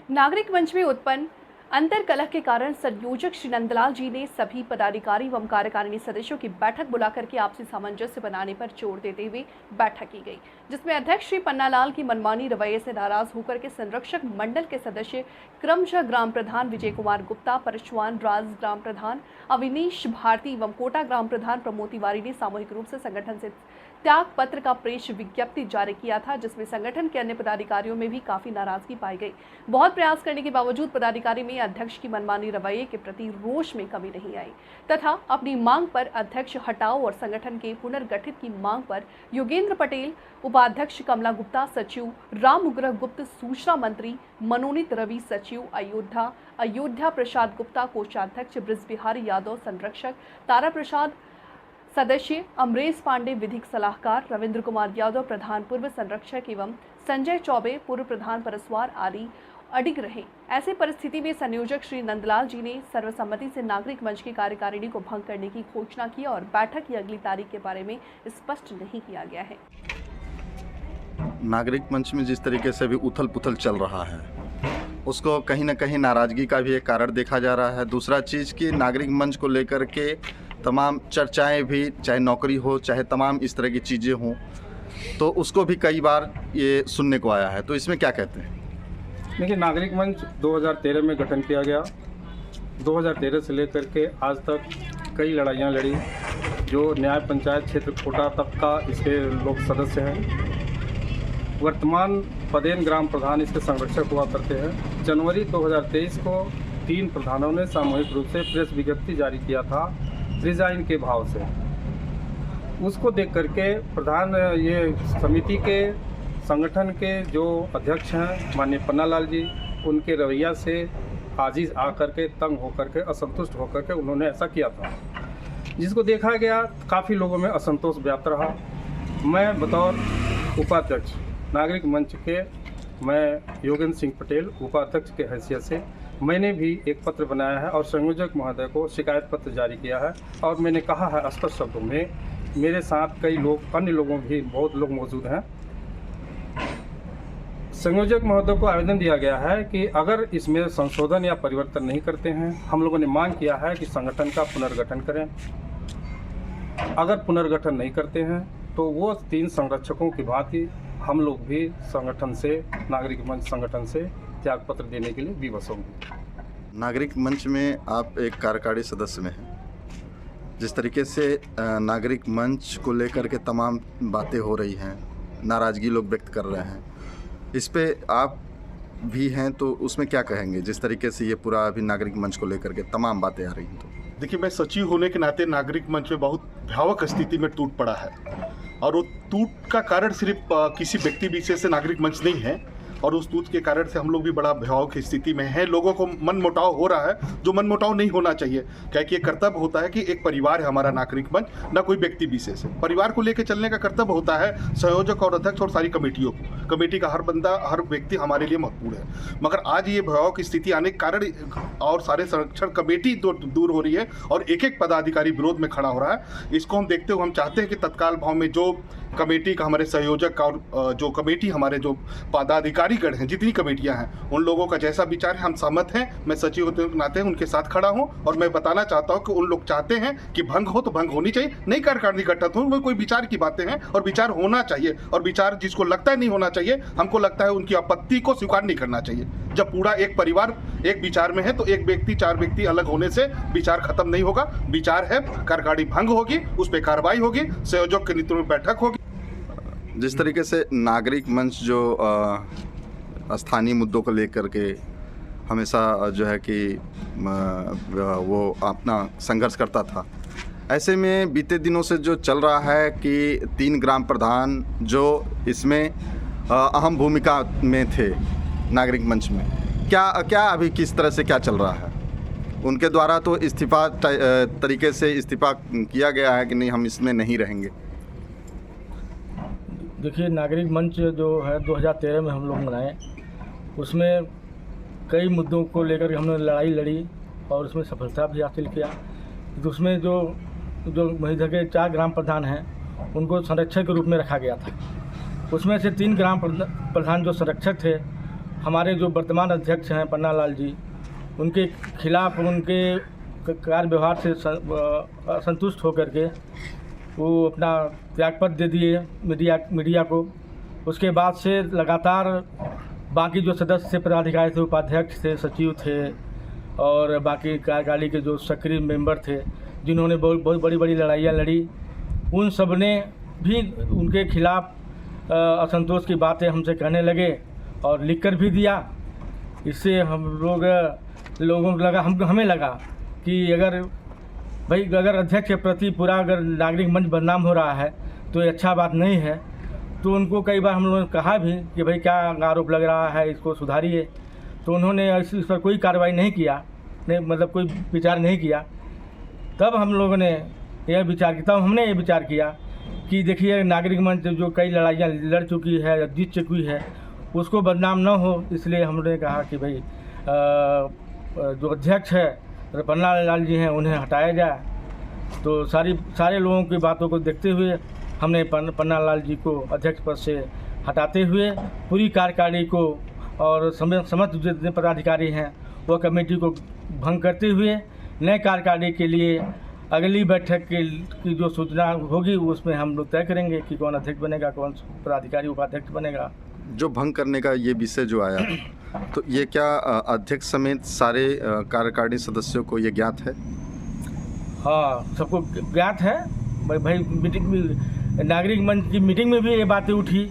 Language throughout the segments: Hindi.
नागरिक मंच में उत्पन्न अंतर्कलह के कारण संयोजक श्री नंदलाल जी ने सभी पदाधिकारी एवं कार्यकारिणी सदस्यों की बैठक बुलाकर के आपसी सामंजस्य बनाने पर जोर देते हुए बैठक की गई, जिसमें अध्यक्ष श्री पन्नालाल की मनमानी रवैये से नाराज होकर के संरक्षक मंडल के सदस्य क्रमशः ग्राम प्रधान विजय कुमार गुप्ता, परशुआन राज ग्राम प्रधान अविनीश भारती एवं कोटा ग्राम प्रधान प्रमोद तिवारी ने सामूहिक रूप से संगठन से त्याग पत्र का प्रेष विज्ञप्ति जारी किया था, जिसमें संगठन के अन्य पदाधिकारियों में भी काफी नाराजगी पाई गई। बहुत प्रयास करने के बावजूद पदाधिकारी में अध्यक्ष की मनमानी रवैये के प्रति रोष में कमी नहीं आई तथा अपनी मांग पर अध्यक्ष हटाओ और संगठन के पुनर्गठित की मांग पर योगेंद्र पटेल, उपाध्यक्ष कमला गुप्ता, सचिव राम उग्रह गुप्त, सूचना मंत्री मनोनीत रवि, सचिव अयोध्या प्रसाद गुप्ता, कोषाध्यक्ष ब्रिज बिहारी यादव, संरक्षक तारा प्रसाद, सदस्य अमरेश पांडे, विधिक सलाहकार रविंद्र कुमार यादव, प्रधान पूर्व संरक्षक एवं संजय चौबे, पूर्व प्रधान परसवार आदि अडिग रहे। ऐसी परिस्थिति में संयोजक श्री नंदलाल जी ने सर्वसम्मति से नागरिक मंच की कार्यकारिणी को भंग करने की घोषणा की और बैठक की अगली तारीख के बारे में स्पष्ट नहीं किया गया है। नागरिक मंच में जिस तरीके से अभी उथल पुथल चल रहा है, उसको कहीं ना कहीं नाराजगी का भी एक कारण देखा जा रहा है। दूसरा चीज़ कि नागरिक मंच को लेकर के तमाम चर्चाएं भी, चाहे नौकरी हो, चाहे तमाम इस तरह की चीज़ें हों, तो उसको भी कई बार ये सुनने को आया है। तो इसमें क्या कहते हैं? देखिए, नागरिक मंच 2013 में गठन किया गया। 2013 से लेकर के आज तक कई लड़ाइयाँ लड़ी। जो न्याय पंचायत क्षेत्र कोटा तक का इसके लोग सदस्य हैं। वर्तमान पदेन ग्राम प्रधान इसके संरक्षक हुआ करते हैं। जनवरी 2023 को 3 प्रधानों ने सामूहिक रूप से प्रेस विज्ञप्ति जारी किया था रिजाइन के भाव से। उसको देख करके प्रधान ये समिति के संगठन के जो अध्यक्ष हैं माननीय पन्नालाल जी, उनके रवैया से आजिज आकर के, तंग होकर के, असंतुष्ट होकर के उन्होंने ऐसा किया था, जिसको देखा गया काफ़ी लोगों में असंतोष व्याप्त रहा। मैं बतौर उपाध्यक्ष नागरिक मंच के, मैं योगेंद्र सिंह पटेल उपाध्यक्ष के हैसियत से मैंने भी एक पत्र बनाया है और संयोजक महोदय को शिकायत पत्र जारी किया है। और मैंने कहा है स्पष्ट शब्दों में, मेरे साथ कई लोग, अन्य लोगों भी बहुत लोग मौजूद हैं। संयोजक महोदय को आवेदन दिया गया है कि अगर इसमें संशोधन या परिवर्तन नहीं करते हैं, हम लोगों ने मांग किया है कि संगठन का पुनर्गठन करें। अगर पुनर्गठन नहीं करते हैं तो वो 3 संरक्षकों की भांति हम लोग भी संगठन से, नागरिक मंच संगठन से त्यागपत्र देने के लिए विवश होंगे। नागरिक मंच में आप एक कार्यकारी सदस्य में हैं। जिस तरीके से नागरिक मंच को लेकर के तमाम बातें हो रही हैं, नाराज़गी लोग व्यक्त कर रहे हैं, इस पे आप भी हैं, तो उसमें क्या कहेंगे? जिस तरीके से ये पूरा अभी नागरिक मंच को लेकर के तमाम बातें आ रही हैं। तो देखिए, मैं सचिव होने के नाते नागरिक मंच में बहुत भयावह स्थिति में टूट पड़ा है, और वो टूट का कारण सिर्फ किसी व्यक्ति विशेष से नागरिक मंच नहीं है, और उस टूट के कारण से हम लोग भी बड़ा भयावह की स्थिति में हैं। लोगों को मनमुटाव हो रहा है, जो मनमुटाव नहीं होना चाहिए। क्या कि ये कर्तव्य होता है कि एक परिवार है हमारा नागरिक मंच, ना कोई व्यक्ति विशेष है। परिवार को लेकर चलने का कर्तव्य होता है संयोजक और अध्यक्ष और सारी कमेटियों को। कमेटी का हर बंदा, हर व्यक्ति हमारे लिए महत्वपूर्ण है। मगर आज ये भयावह की स्थिति आने के कारण और सारे संरक्षण कमेटी दूर हो रही है और एक पदाधिकारी विरोध में खड़ा हो रहा है। इसको हम देखते हुए हम चाहते हैं कि तत्काल भाव में जो कमेटी का, हमारे संयोजक का और जो कमेटी, हमारे जो पदाधिकारीगण हैं, जितनी कमेटियां हैं, उन लोगों का जैसा विचार है हम सहमत हैं। मैं सचिव होते के नाते उनके साथ खड़ा हूं और मैं बताना चाहता हूं कि उन लोग चाहते हैं कि भंग हो तो भंग होनी चाहिए, नई कार्यकारिणी गठित हो, वो कोई विचार की बातें हैं और विचार होना चाहिए। और विचार जिसको लगता है नहीं होना चाहिए, हमको लगता है उनकी आपत्ति को स्वीकार नहीं करना चाहिए। जब पूरा एक परिवार एक विचार में है तो एक व्यक्ति, 4 व्यक्ति अलग होने से विचार खत्म नहीं होगा। विचार है, कार्यकारिणी भंग होगी, उस पर कार्रवाई होगी, संयोजक के नेतृत्व में बैठक होगी। जिस तरीके से नागरिक मंच जो स्थानीय मुद्दों को लेकर के हमेशा जो है कि वो अपना संघर्ष करता था, ऐसे में बीते दिनों से जो चल रहा है कि 3 ग्राम प्रधान जो इसमें अहम भूमिका में थे नागरिक मंच में, क्या अभी किस तरह से क्या चल रहा है? उनके द्वारा तो इस्तीफा तरीके से इस्तीफा किया गया है कि नहीं, हम इसमें नहीं रहेंगे। देखिए, नागरिक मंच जो है 2013 में हम लोग बनाए, उसमें कई मुद्दों को लेकर हमने लड़ाई लड़ी और उसमें सफलता भी हासिल किया। तो उसमें जो महीधर के 4 ग्राम प्रधान हैं, उनको संरक्षक के रूप में रखा गया था। उसमें से 3 ग्राम प्रधान जो संरक्षक थे, हमारे जो वर्तमान अध्यक्ष हैं पन्ना लाल जी, उनके खिलाफ उनके कार्य व्यवहार से असंतुष्ट होकर के वो अपना त्यागपत्र दे दिए मीडिया को। उसके बाद से लगातार बाकी जो सदस्य थे, पदाधिकारी थे, उपाध्यक्ष थे, सचिव थे और बाकी कार्यकारिणी के जो सक्रिय मेंबर थे, जिन्होंने बहुत बड़ी बड़ी लड़ाइयाँ लड़ी, उन सब ने भी उनके खिलाफ असंतोष की बातें हमसे कहने लगे और लिखकर भी दिया। इससे हम लोगों को लगा, हमें लगा कि अगर अध्यक्ष के प्रति पूरा अगर नागरिक मंच बदनाम हो रहा है तो ये अच्छा बात नहीं है। तो उनको कई बार हम लोगों ने कहा भी कि भाई क्या आरोप लग रहा है, इसको सुधारिए। तो उन्होंने इस पर कोई कार्रवाई नहीं किया, मतलब कोई विचार नहीं किया। तब हम लोगों ने यह विचार किया, तब हमने ये विचार किया कि देखिए नागरिक मंच जो कई लड़ाइयाँ लड़ चुकी है, जीत चुकी है, उसको बदनाम न हो, इसलिए हमने कहा कि भाई जो अध्यक्ष है पन्ना लाल जी हैं, उन्हें हटाया जाए। तो सारे लोगों की बातों को देखते हुए हमने पन्ना लाल जी को अध्यक्ष पद से हटाते हुए पूरी कार्यकारिणी को और समस्त जितने पदाधिकारी हैं वह कमेटी को भंग करते हुए नए कार्यकारिणी के लिए अगली बैठक की जो सूचना होगी उसमें हम लोग तय करेंगे कि कौन अध्यक्ष बनेगा, कौन पदाधिकारी उपाध्यक्ष बनेगा। जो भंग करने का ये विषय जो आया तो ये क्या अध्यक्ष समेत सारे कार्यकारिणी सदस्यों को ये ज्ञात है? हाँ, सबको ज्ञात है। भाई मीटिंग में, नागरिक मंच की मीटिंग में भी ये बातें उठी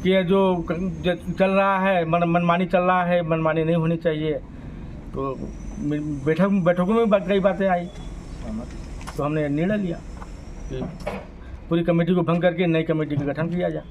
कि ये जो चल रहा है मनमानी चल रहा है, मनमानी नहीं होनी चाहिए। तो बैठकों में कई बातें आई, तो हमने निर्णय लिया कि पूरी कमेटी को भंग करके नई कमेटी का गठन किया जाए।